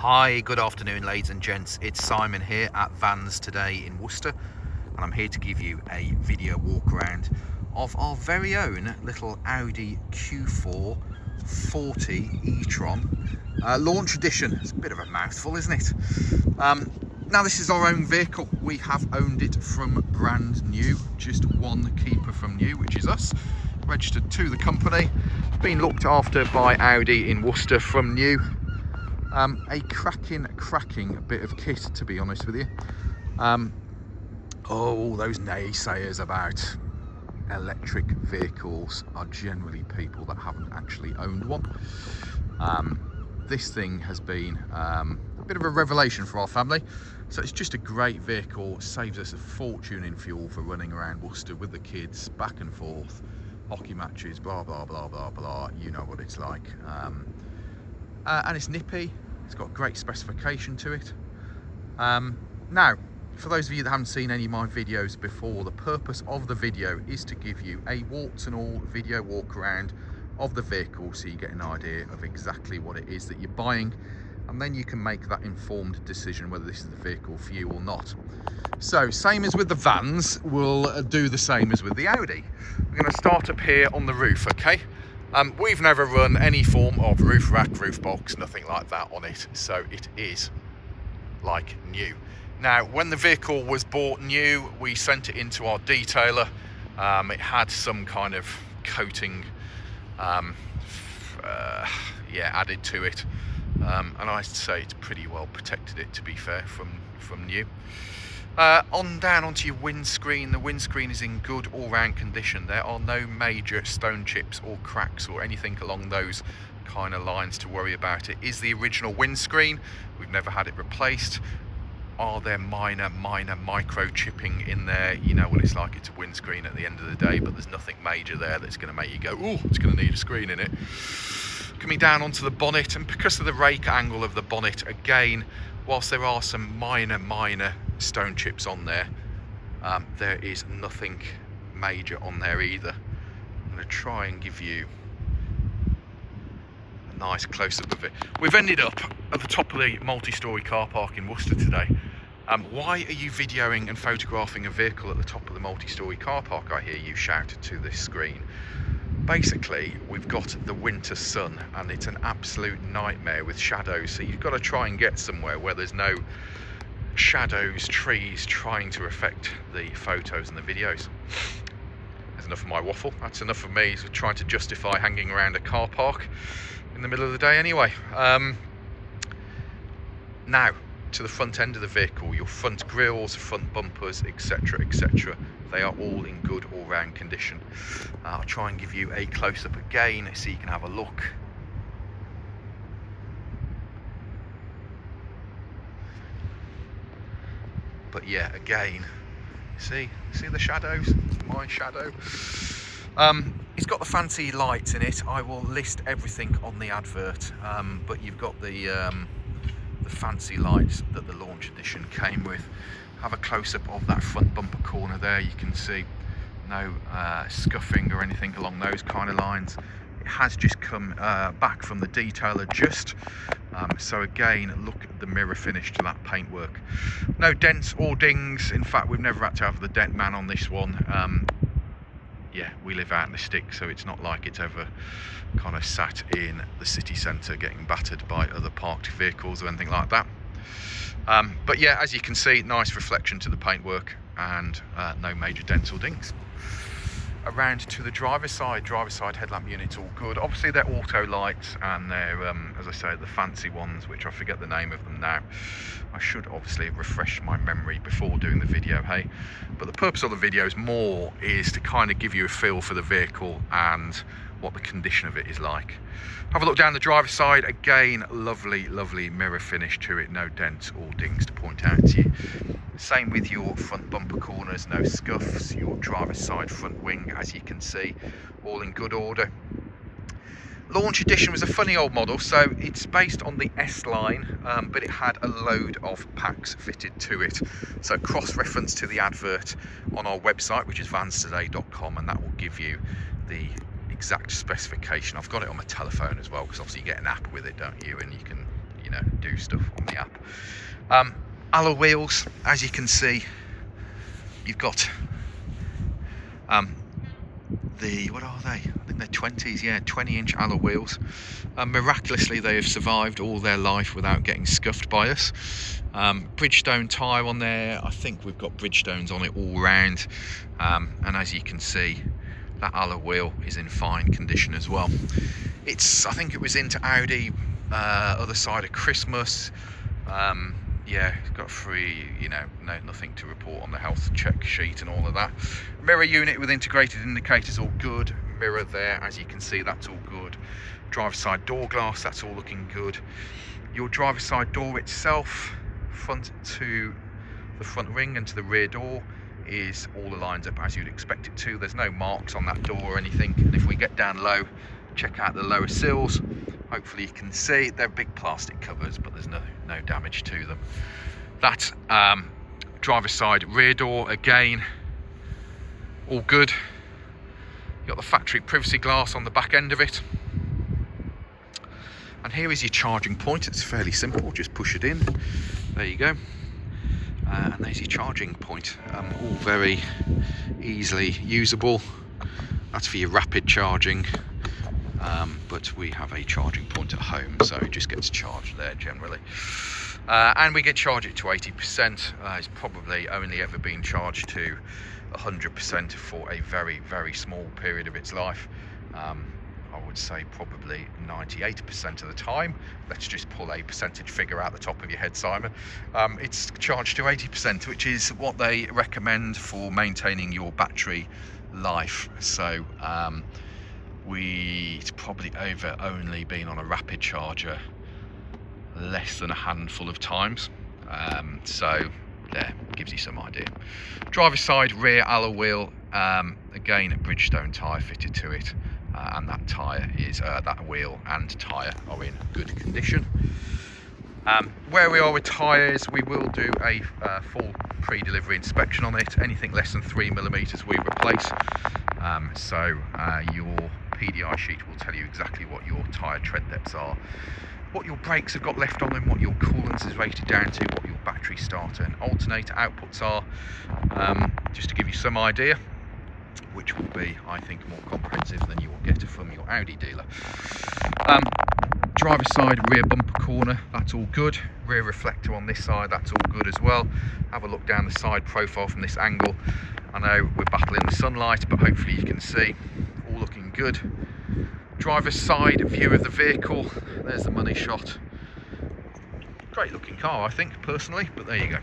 Hi, good afternoon ladies and gents, it's Simon here at Vans today in Worcester, and I'm here to give you a video walk around of our very own little Audi Q4 40 e-tron launch edition. It's a bit of a mouthful, isn't it? Now this is our own vehicle. We have owned it from brand new, just one keeper from new, which is us, registered to the company, been looked after by Audi in Worcester from new. A cracking bit of kit, to be honest with you. All those naysayers about electric vehicles are generally people that haven't actually owned one. This thing has been a bit of a revelation for our family. So it's just a great vehicle, saves us a fortune in fuel for running around Worcester with the kids, back and forth, hockey matches, blah, blah, blah, blah, blah. You know what it's like. And it's nippy. It's got great specification to it. Now, for those of you that haven't seen any of my videos before, the purpose of the video is to give you a warts and all video walk around of the vehicle, so you get an idea of exactly what it is that you're buying, and then you can make that informed decision whether this is the vehicle for you or not. So, same as with the Vans, we'll do the same as with the Audi. We're going to start up here on the roof, okay? We've never run any form of roof rack, roof box, nothing like that on it, so it is like new. Now, when the vehicle was bought new, we sent it into our detailer. It had some kind of coating added to it, and I'd say it's pretty well protected it, to be fair, from new. On down onto your windscreen, the windscreen is in good all-round condition. There are no major stone chips or cracks or anything along those kind of lines to worry about. It is the original windscreen. We've never had it replaced. Are there minor microchipping in there? You know what it's like, it's a windscreen at the end of the day, but there's nothing major there that's going to make you go, oh, it's going to need a screen in it. Coming down onto the bonnet, and because of the rake angle of the bonnet, again, whilst there are some minor stone chips on there, there is nothing major on there either. I'm going to try and give you a nice close-up of it. We've ended up at the top of the multi-storey car park in Worcester today. Why are you videoing and photographing a vehicle at the top of the multi-storey car park, I hear you shout to this screen. Basically, we've got the winter sun and it's an absolute nightmare with shadows, so you've got to try and get somewhere where there's no shadows, trees trying to affect the photos and the videos. That's enough of my waffle. That's enough of me trying to justify hanging around a car park in the middle of the day anyway. Now, to the front end of the vehicle, your front grills, front bumpers, etc, etc, they are all in good all-round condition. I'll try and give you a close-up again so you can have a look. But yeah, again, see the shadows, my shadow. It's got the fancy lights in it. I will list everything on the advert, but you've got the fancy lights that the launch edition came with. Have a close-up of that front bumper corner there. You can see no scuffing or anything along those kind of lines. It has just come back from the detailer just. So again, look at the mirror finish to that paintwork. No dents or dings. In fact, we've never had to have the dent man on this one. Yeah, we live out in the sticks, so it's not like it's ever kind of sat in the city centre getting battered by other parked vehicles or anything like that. But yeah, as you can see, nice reflection to the paintwork and no major dents or dings. Around to the driver's side headlamp unit's all good. Obviously they're auto lights, and they're as I say, the fancy ones, which I forget the name of them now. I should obviously refresh my memory before doing the video, hey, but the purpose of the video is more is to kind of give you a feel for the vehicle and what the condition of it is like. Have a look down the driver's side. Again, lovely mirror finish to it, no dents or dings to point out to you. Same with your front bumper corners, no scuffs. Your driver's side front wing, as you can see, all in good order. Launch edition was a funny old model, so it's based on the S line, but it had a load of packs fitted to it. So cross-reference to the advert on our website, which is vanstoday.com, and that will give you the exact specification. I've got it on my telephone as well, because obviously you get an app with it, don't you, and you can do stuff on the app. Alloy wheels, as you can see, you've got what are they? I think they're 20s, yeah, 20-inch alloy wheels. Miraculously, they have survived all their life without getting scuffed by us. Bridgestone tyre on there. I think we've got Bridgestones on it all round. And as you can see, that alloy wheel is in fine condition as well. I think it was into Audi other side of Christmas. Yeah, it's got free, nothing to report on the health check sheet and all of that. Mirror unit with integrated indicators, all good. Mirror there, as you can see, that's all good. Driver's side door glass, that's all looking good. Your driver's side door itself, front to the front ring and to the rear door, is all lines up as you'd expect it to. There's no marks on that door or anything. And if we get down low, check out the lower sills. Hopefully you can see they're big plastic covers, but there's no damage to them. That driver's side rear door, again, all good. You've got the factory privacy glass on the back end of it. And here is your charging point. It's fairly simple, just push it in. There you go. And there's your charging point. All very easily usable. That's for your rapid charging. But we have a charging point at home, so it just gets charged there generally. And we get charged it to 80%. It's probably only ever been charged to 100% for a very, very small period of its life. I would say probably 98% of the time. Let's just pull a percentage figure out the top of your head, Simon. It's charged to 80%, which is what they recommend for maintaining your battery life. So it's probably only been on a rapid charger less than a handful of times. So there, gives you some idea. Driver's side rear alloy wheel, again a Bridgestone tyre fitted to it, and that tyre is that wheel and tyre are in good condition. Where we are with tyres, we will do a full pre-delivery inspection on it. Anything less than 3mm we replace. So your PDI sheet will tell you exactly what your tyre tread depths are, what your brakes have got left on them, what your coolant is rated down to, what your battery starter and alternator outputs are, just to give you some idea, which will be, I think, more comprehensive than you will get from your Audi dealer. Driver's side rear bumper corner, that's all good. Rear reflector on this side, that's all good as well. Have a look down the side profile from this angle. I know we're battling the sunlight, but hopefully you can see, all looking good. Driver's side view of the vehicle, there's the money shot. Great looking car, I think, personally, but there you go.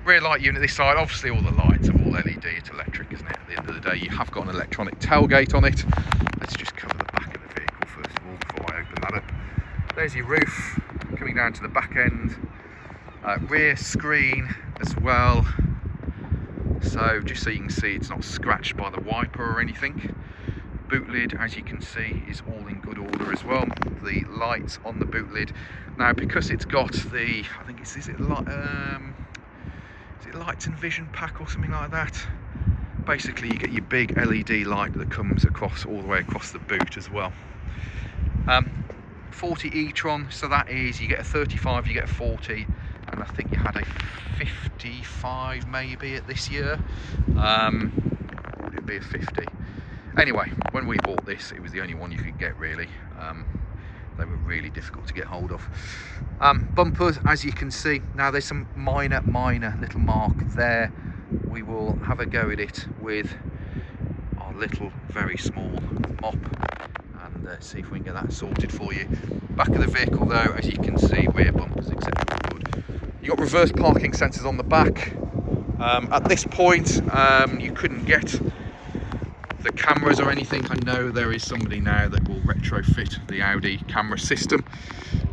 Rear light unit this side, obviously all the lights are all LED, it's electric, isn't it? At the end of the day, you have got an electronic tailgate on it. Let's just cover the back of the vehicle first of all before I open that up. There's your roof coming down to the back end. Rear screen as well. So just so you can see, it's not scratched by the wiper or anything. Boot lid, as you can see, is all in good order as well. The lights on the boot lid. Now, because it's got the, I think is it lights and vision pack or something like that. Basically, you get your big LED light that comes across all the way across the boot as well. 40 Etron, so that is, you get a 35, you get a 40, and I think you had a 55 maybe at this year. Would it be a 50? Anyway, when we bought this, it was the only one you could get, really. They were really difficult to get hold of. Bumpers, as you can see, now there's some minor little mark there. We will have a go at it with our little, very small mop and see if we can get that sorted for you. Back of the vehicle though, as you can see, rear bumpers, etc. good. You've got reverse parking sensors on the back. At this point, you couldn't get the cameras or anything. I know there is somebody now that will retrofit the Audi camera system.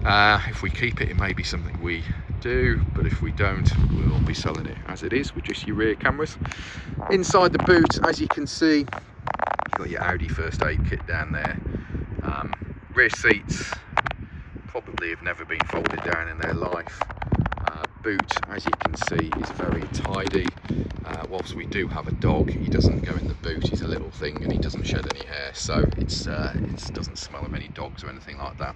If we keep it, it may be something we do, but if we don't, we'll be selling it as it is with just your rear cameras. Inside the boot, as you can see, you've got your Audi first aid kit down there. Rear seats probably have never been folded down in their life. boot, as you can see, is very tidy. Whilst we do have a dog, he doesn't go in the boot. He's a little thing and he doesn't shed any hair, so it doesn't smell of any dogs or anything like that.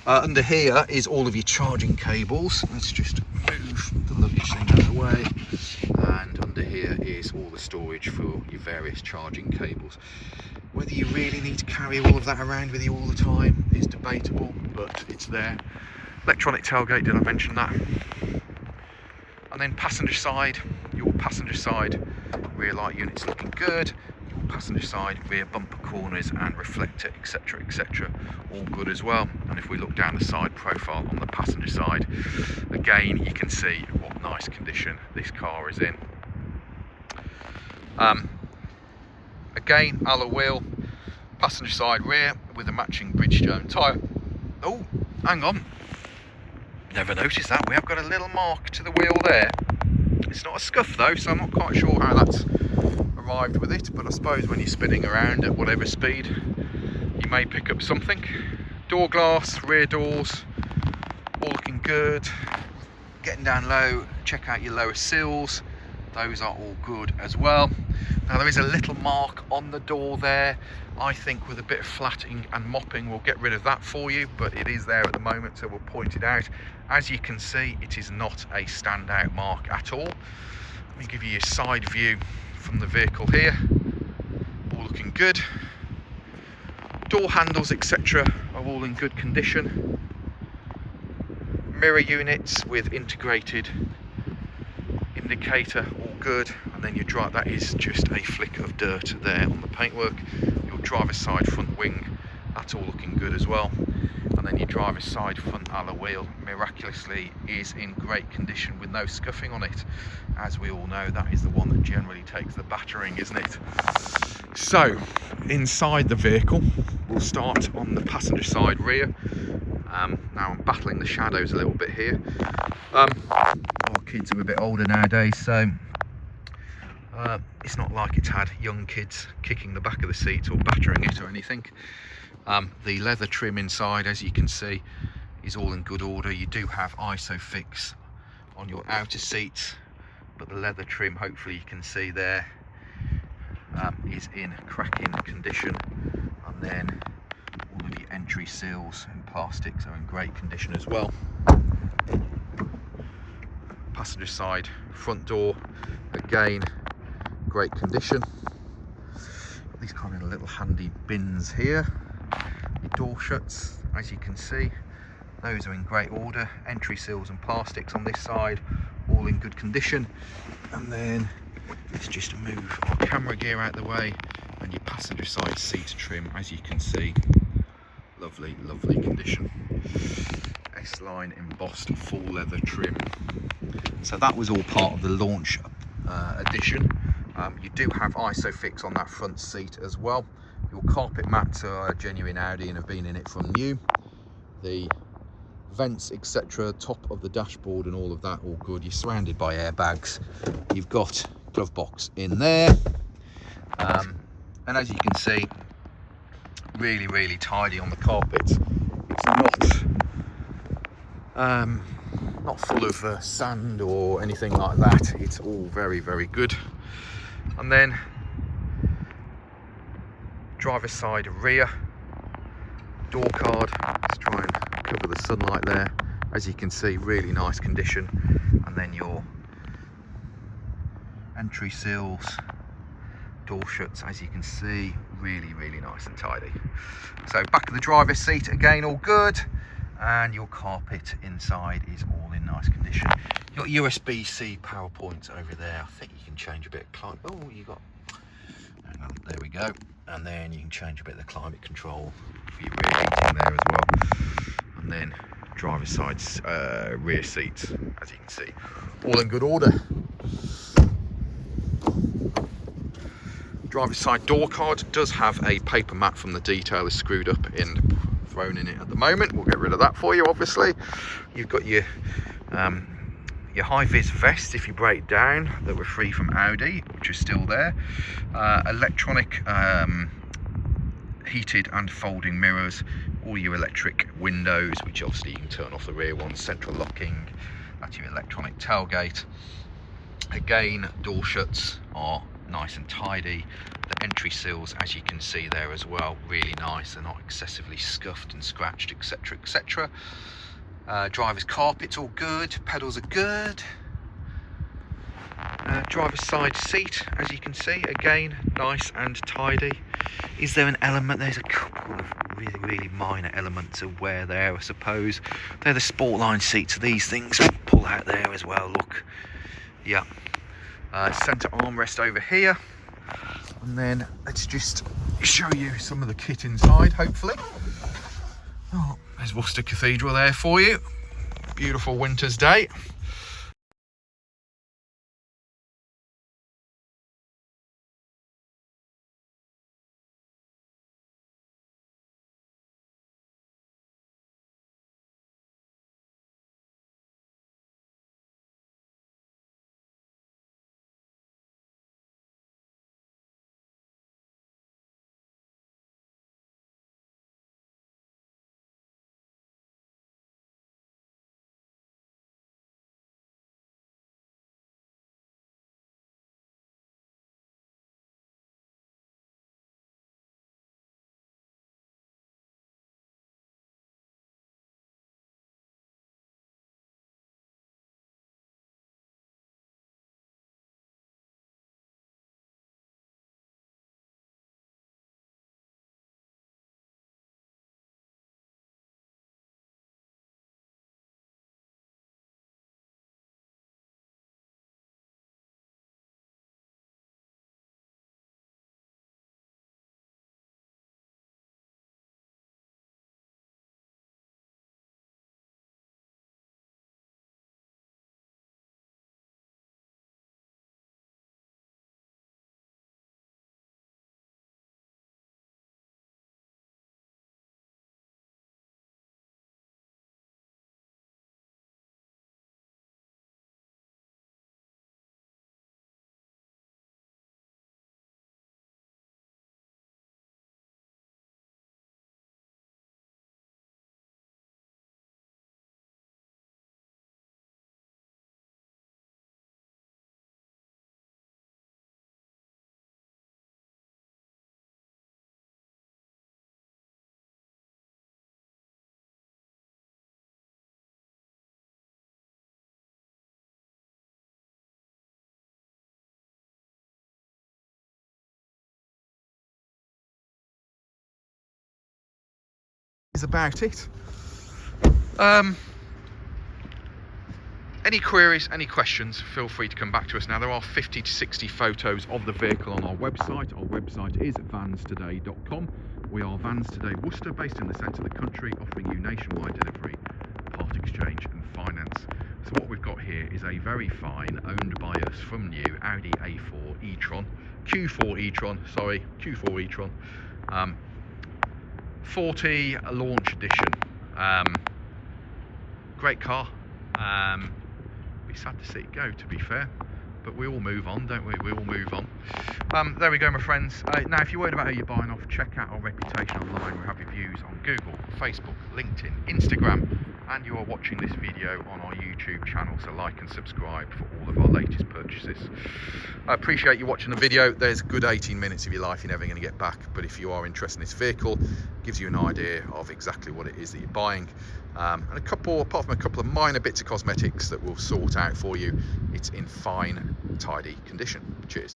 Under here is all of your charging cables. Let's just move the luggage thing out of the way. And under here is all the storage for your various charging cables. Whether you really need to carry all of that around with you all the time is debatable, but it's there. Electronic tailgate, did I mention that? And then passenger side, your passenger side rear light unit's looking good. Your passenger side rear bumper corners and reflector, etc., all good as well. And if we look down the side profile on the passenger side, again you can see what nice condition this car is in. Again, alloy wheel, passenger side rear with a matching Bridgestone tyre. Oh, hang on. Never noticed that. We have got a little mark to the wheel there. It's not a scuff though, so I'm not quite sure how that's arrived with it, but I suppose when you're spinning around at whatever speed, you may pick up something. Door glass, rear doors, all looking good. Getting down low, check out your lower sills. Those are all good as well. Now there is a little mark on the door there. I think with a bit of flattening and mopping we'll get rid of that for you, but it is there at the moment, so we'll point it out. As you can see, it is not a standout mark at all. Let me give you a side view from the vehicle here. All looking good. Door handles, etc. are all in good condition. Mirror units with integrated indicator, all good. And then your drive, that is just a flick of dirt there on the paintwork. Your driver's side front wing, that's all looking good as well. And then your driver's side front alloy wheel miraculously is in great condition with no scuffing on it. As we all know, that is the one that generally takes the battering, isn't it? So inside the vehicle, we'll start on the passenger side rear. Now I'm battling the shadows a little bit here. Our kids are a bit older nowadays, so it's not like it's had young kids kicking the back of the seat or battering it or anything. The leather trim inside, as you can see, is all in good order. You do have ISOFIX on your outer seats, but the leather trim, hopefully you can see there, is in cracking condition. And then all of your entry seals and plastics are in great condition as well. Passenger side front door, again, great condition. Got these kind of little handy bins here. Your door shuts, as you can see, those are in great order. Entry seals and plastics on this side, all in good condition. And then let's just move our camera gear out the way, and your passenger side seat trim, as you can see, lovely condition. S-line embossed full leather trim. So that was all part of the launch edition. You do have ISOFIX on that front seat as well. Your carpet mats are genuine Audi and have been in it from new. The vents, etc., top of the dashboard and all of that, all good. You're surrounded by airbags. You've got glove box in there. And as you can see, really tidy on the carpet. It's not full of sand or anything like that. It's all very good. And then driver's side rear door card. Let's try and cover the sunlight there. As you can see, really nice condition. And then your entry seals, door shuts, as you can see, really nice and tidy. So back of the driver's seat, again, all good. And your carpet inside is all in nice condition. You've got USB-C power points over there. I think you can change a bit of climate. Oh, you got, hang on, there we go. And then you can change a bit of the climate control for your rear heating there as well. And then driver's side rear seats, as you can see, all in good order. Driver's side door card does have a paper mat from the detailer screwed up and thrown in it at the moment. We'll get rid of that for you, obviously. You've got your high-vis vest if you break down, that were free from Audi, which is still there. Electronic heated and folding mirrors, all your electric windows, which obviously you can turn off the rear ones, central locking, That's your electronic tailgate. Again, door shuts are nice and tidy. The entry sills, as you can see there as well, really nice. They're not excessively scuffed and scratched, etc, etc. Driver's carpet's all good, pedals are good. Driver's side seat, as you can see, again, nice and tidy. Is there an element? There's a couple of really minor elements of wear there, I suppose. They're the Sportline seats. These things pull out there as well, look. Yeah. Centre armrest over here. And then let's just show you some of the kit inside, hopefully. Oh, there's Worcester Cathedral there for you. Beautiful winter's day. Is about it. Any queries, any questions, feel free to come back to us. Now, there are 50 to 60 photos of the vehicle on our website. Our website is vanstoday.com. We are Vans Today Worcester, based in the centre of the country, offering you nationwide delivery, part exchange and finance. So what we've got here is a very fine, owned by us from new Audi A4 e-tron, Q4 e-tron, 40 launch edition. Great car. Be sad to see it go, to be fair, but we all move on, don't we? We all move on. There we go, my friends. Now, if you're worried about who you're buying off, check out our reputation online. We have reviews on Google, Facebook, LinkedIn, Instagram, and you are watching this video on our YouTube channel, so like and subscribe for all of our latest purchases. I appreciate you watching the video. There's a good 18 minutes of your life you're never going to get back, but if you are interested in this vehicle, it gives you an idea of exactly what it is that you're buying. And apart from a couple of minor bits of cosmetics that we'll sort out for you, it's in fine, tidy condition. Cheers.